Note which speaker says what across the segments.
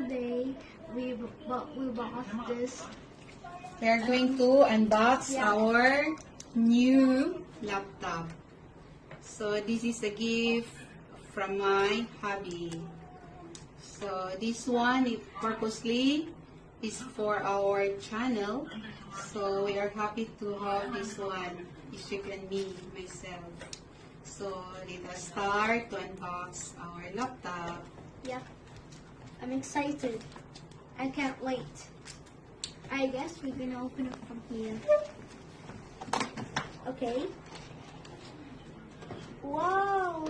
Speaker 1: today we bought this.
Speaker 2: We are going to unbox our new laptop. So this is a gift from my hubby. So this one purposely is for our channel. So we are happy to have this one, Ishik and me, myself. So let us start to unbox our laptop.
Speaker 1: Yeah, I'm excited. I can't wait. I guess we're gonna open it from here. Okay. Wow.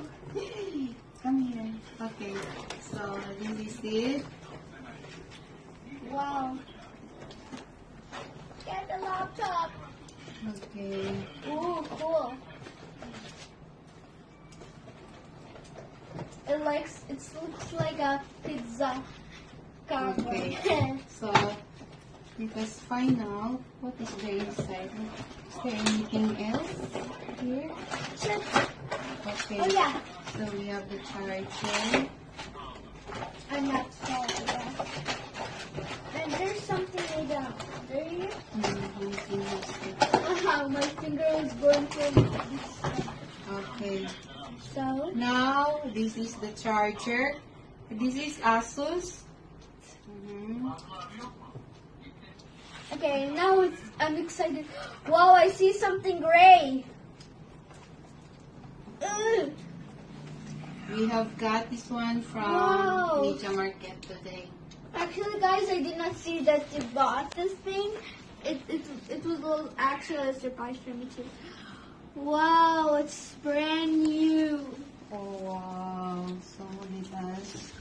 Speaker 2: Come here. Okay. So this is it.
Speaker 1: Wow. Get the laptop.
Speaker 2: Okay.
Speaker 1: Ooh, cool. It looks like a pizza cover.
Speaker 2: Okay. So let us find out what is there inside. Is there anything else here? Okay.
Speaker 1: Oh yeah.
Speaker 2: So we have the charger.
Speaker 1: I'm not sorry. And there's something like that. There you go. My finger is going to this.
Speaker 2: Okay.
Speaker 1: So
Speaker 2: Now this is the charger. This is Asus.
Speaker 1: okay, now I'm excited. Wow, I see something gray. Ugh.
Speaker 2: We have got this one from
Speaker 1: Wow.
Speaker 2: Media Market today.
Speaker 1: Actually, guys, I did not see that you bought this thing. It was actually a surprise for me too. Wow, it's brand new.
Speaker 2: Oh wow! So let us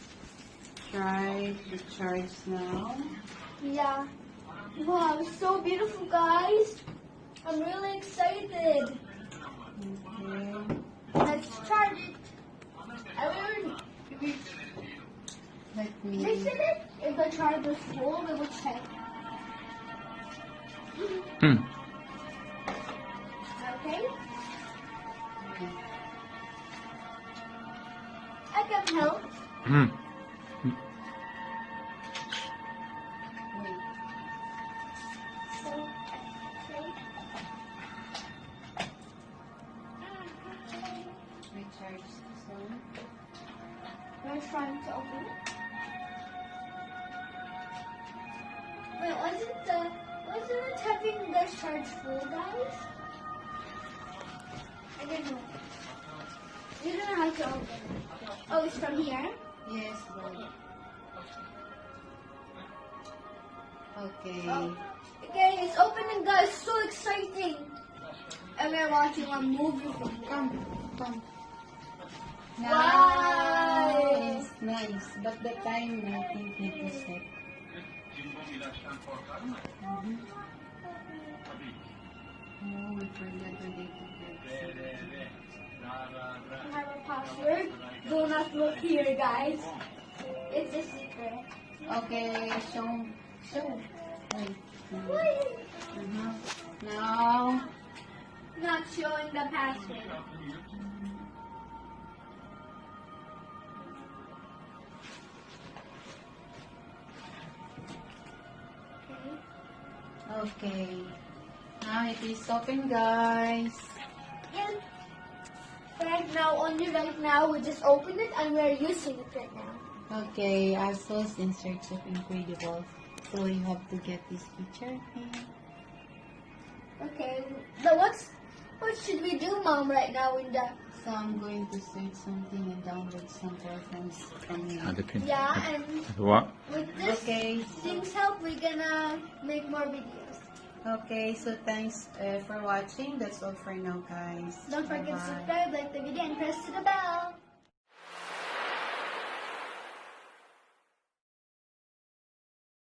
Speaker 2: try the charge now.
Speaker 1: Yeah. Wow, it's so beautiful, guys. I'm really excited.
Speaker 2: Okay.
Speaker 1: Let's charge it. I will
Speaker 2: Let me.
Speaker 1: listen it. If the charger's full, we will check. Okay. I can help.
Speaker 2: Wait.
Speaker 1: So, okay.
Speaker 2: Recharge this one.
Speaker 1: We're trying to open it. Wait, wasn't it having the charge full, guys? I don't know. You don't know how to open it. Oh, it's from here?
Speaker 2: Yes, boy. Okay.
Speaker 1: Oh. Okay, it's opening, guys. So exciting. And we're watching a movie from here.
Speaker 2: Come.
Speaker 1: Wow.
Speaker 2: Nice, nice. But the time I think need to set. Oh, we forgot the date of birth.
Speaker 1: I have a password. Do not look here, guys. It's a secret.
Speaker 2: Okay, show. Wait.
Speaker 1: Wait.
Speaker 2: Now.
Speaker 1: Not showing the password.
Speaker 2: Okay. Now it is open, guys.
Speaker 1: Yes. Right now, we just opened it and we're using it right now.
Speaker 2: Okay, Asus in search of incredibles. So you have to get this picture.
Speaker 1: Okay. So what should we do, Mom, right now in the...
Speaker 2: So I'm going to search something and download some programs from here.
Speaker 1: Yeah, and
Speaker 3: What?
Speaker 1: with this
Speaker 2: Okay.
Speaker 1: things help, we're gonna make more videos.
Speaker 2: Okay, so thanks for watching. That's all for now, guys.
Speaker 1: Don't forget to
Speaker 2: Bye-bye.
Speaker 1: subscribe, like the video, and press the bell.